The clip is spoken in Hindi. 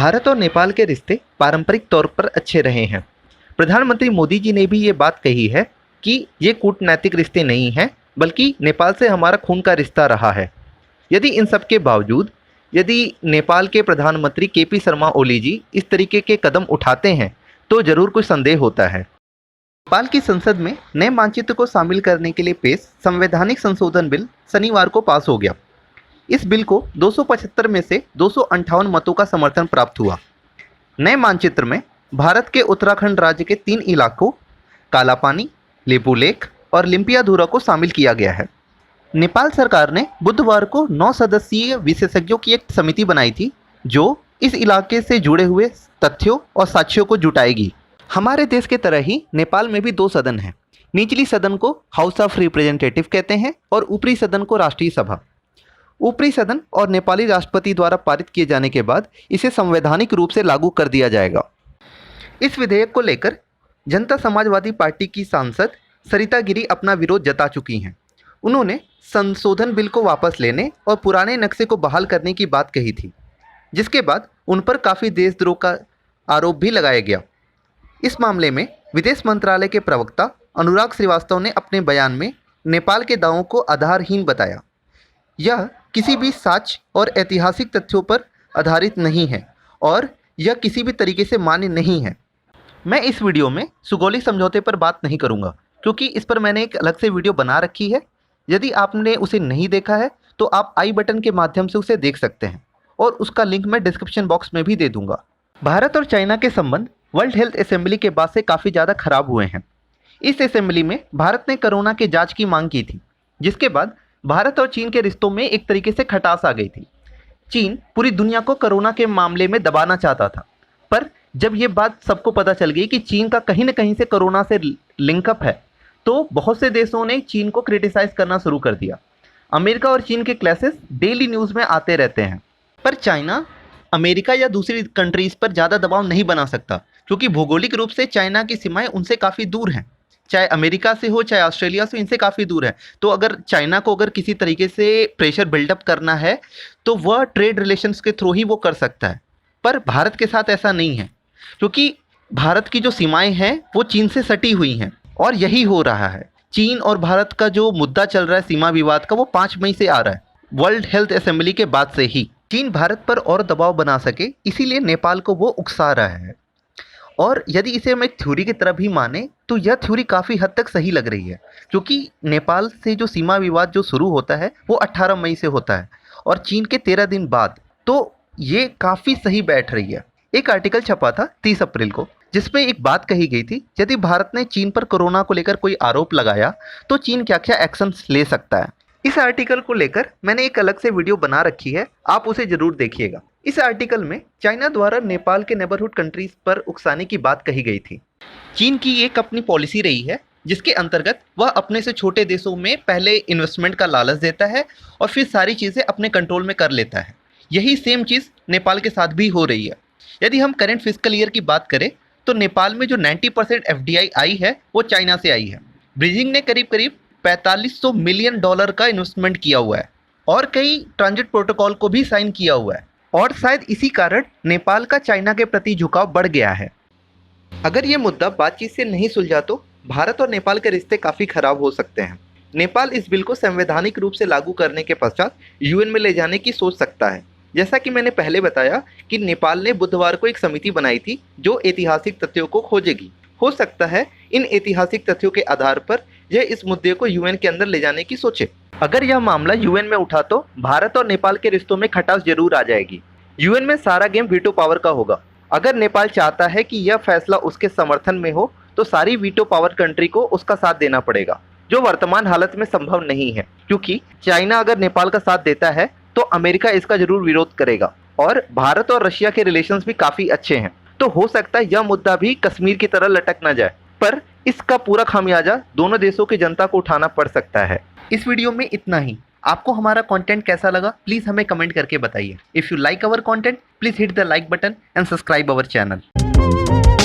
भारत और नेपाल के रिश्ते पारंपरिक तौर पर अच्छे रहे हैं। प्रधानमंत्री मोदी जी ने भी ये बात कही है कि ये कूटनैतिक रिश्ते नहीं हैं, बल्कि नेपाल से हमारा खून का रिश्ता रहा है। यदि इन सब के बावजूद यदि नेपाल के प्रधानमंत्री केपी शर्मा ओली जी इस तरीके के कदम उठाते हैं तो ज़रूर कुछ संदेह होता है। नेपाल की संसद में नए मानचित्र को शामिल करने के लिए पेश संवैधानिक संशोधन बिल शनिवार को पास हो गया। इस बिल को 275 में से 258 मतों का समर्थन प्राप्त हुआ। नए मानचित्र में भारत के उत्तराखंड राज्य के 3 इलाकों कालापानी, लेपुलेख और लिम्पियाधुरा को शामिल किया गया है। नेपाल सरकार ने बुधवार को 9 सदस्यीय विशेषज्ञों की एक समिति बनाई थी जो इस इलाके से जुड़े हुए तथ्यों और साक्ष्यों को जुटाएगी। हमारे देश के तरह ही नेपाल में भी 2 सदन हैं। निचली सदन को हाउस ऑफ रिप्रेजेंटेटिव कहते हैं और ऊपरी सदन को राष्ट्रीय सभा। ऊपरी सदन और नेपाली राष्ट्रपति द्वारा पारित किए जाने के बाद इसे संवैधानिक रूप से लागू कर दिया जाएगा। इस विधेयक को लेकर जनता समाजवादी पार्टी की सांसद सरिता गिरी अपना विरोध जता चुकी हैं। उन्होंने संशोधन बिल को वापस लेने और पुराने नक्शे को बहाल करने की बात कही थी, जिसके बाद उन पर काफ़ी देशद्रोह का आरोप भी लगाया गया। इस मामले में विदेश मंत्रालय के प्रवक्ता अनुराग श्रीवास्तव ने अपने बयान में नेपाल के दावों को आधारहीन बताया। यह किसी भी साक्ष्य और ऐतिहासिक तथ्यों पर आधारित नहीं है और यह किसी भी तरीके से मान्य नहीं है। मैं इस वीडियो में सुगौली समझौते पर बात नहीं करूंगा क्योंकि इस पर मैंने एक अलग से वीडियो बना रखी है। यदि आपने उसे नहीं देखा है तो आप आई बटन के माध्यम से उसे देख सकते हैं और उसका लिंक मैं डिस्क्रिप्शन बॉक्स में भी दे दूंगा। भारत और चाइना के संबंध वर्ल्ड हेल्थ असेंबली के बाद से काफ़ी ज़्यादा खराब हुए हैं। इस असेंबली में भारत ने कोरोना के जांच की मांग की थी, जिसके बाद भारत और चीन के रिश्तों में एक तरीके से खटास आ गई थी। चीन पूरी दुनिया को कोरोना के मामले में दबाना चाहता था, पर जब ये बात सबको पता चल गई कि चीन का कहीं न कहीं से कोरोना से लिंकअप है, तो बहुत से देशों ने चीन को क्रिटिसाइज़ करना शुरू कर दिया। अमेरिका और चीन के क्लैशेस डेली न्यूज़ में आते रहते हैं, पर चाइना अमेरिका या दूसरी कंट्रीज़ पर ज़्यादा दबाव नहीं बना सकता क्योंकि भौगोलिक रूप से चाइना की सीमाएं उनसे काफ़ी दूर हैं। चाहे अमेरिका से हो चाहे ऑस्ट्रेलिया से, इनसे काफ़ी दूर है। तो अगर चाइना को अगर किसी तरीके से प्रेशर बिल्डअप करना है तो वह ट्रेड रिलेशंस के थ्रू ही वो कर सकता है, पर भारत के साथ ऐसा नहीं है क्योंकि भारत की जो सीमाएं हैं वो चीन से सटी हुई हैं और यही हो रहा है। चीन और भारत का जो मुद्दा चल रहा है सीमा विवाद का, वो 5 मई से आ रहा है, वर्ल्ड हेल्थ असेंबली के बाद से ही। चीन भारत पर और दबाव बना सके इसीलिए नेपाल को वो उकसा रहा है। और यदि इसे हम एक थ्योरी की तरह भी माने तो यह थ्योरी काफ़ी हद तक सही लग रही है क्योंकि नेपाल से जो सीमा विवाद जो शुरू होता है वो 18 मई से होता है और चीन के 13 दिन बाद, तो ये काफ़ी सही बैठ रही है। एक आर्टिकल छपा था 30 अप्रैल को जिसमें एक बात कही गई थी, यदि भारत ने चीन पर कोरोना को लेकर कोई आरोप लगाया तो चीन क्या क्या एक्शंस ले सकता है। इस आर्टिकल को लेकर मैंने एक अलग से वीडियो बना रखी है, आप उसे ज़रूर देखिएगा। इस आर्टिकल में चाइना द्वारा नेपाल के नेबरहुड कंट्रीज पर उकसाने की बात कही गई थी। चीन की एक अपनी पॉलिसी रही है जिसके अंतर्गत वह अपने से छोटे देशों में पहले इन्वेस्टमेंट का लालच देता है और फिर सारी चीज़ें अपने कंट्रोल में कर लेता है। यही सेम चीज़ नेपाल के साथ भी हो रही है। यदि हम करेंट फिस्कल ईयर की बात करें तो नेपाल में जो 90% FDI आई है वो चाइना से आई है। ब्रीजिंग ने करीब 4500 मिलियन डॉलर का इन्वेस्टमेंट किया हुआ है और कई ट्रांजिट प्रोटोकॉल को भी साइन किया हुआ है और शायद इसी कारण नेपाल का चाइना के प्रति झुकाव बढ़ गया है। अगर ये मुद्दा बातचीत से नहीं सुलझा तो भारत और नेपाल के रिश्ते काफ़ी खराब हो सकते हैं। नेपाल इस बिल को संवैधानिक रूप से लागू करने के पश्चात UN में ले जाने की सोच सकता है। जैसा कि मैंने पहले बताया कि नेपाल ने बुधवार को एक समिति बनाई थी जो ऐतिहासिक तथ्यों को खोजेगी। हो सकता है इन ऐतिहासिक तथ्यों के आधार पर यह इस मुद्दे को UN के अंदर ले जाने की सोचे। अगर यह मामला UN में उठा तो भारत और नेपाल के रिश्तों में खटास जरूर आ जाएगी। UN में सारा गेम वीटो पावर का होगा। अगर नेपाल चाहता है कि यह फैसला उसके समर्थन में हो तो सारी वीटो पावर कंट्री को उसका साथ देना पड़ेगा, जो वर्तमान हालत में संभव नहीं है क्योंकि चाइना अगर नेपाल का साथ देता है तो अमेरिका इसका जरूर विरोध करेगा और भारत और रशिया के रिलेशंस भी काफ़ी अच्छे हैं। तो हो सकता है यह मुद्दा भी कश्मीर की तरह लटक ना जाए, पर इसका पूरा खामियाजा दोनों देशों की जनता को उठाना पड़ सकता है। इस वीडियो में इतना ही। आपको हमारा कंटेंट कैसा लगा प्लीज़ हमें कमेंट करके बताइए। If you like our content please hit the like button and subscribe our channel.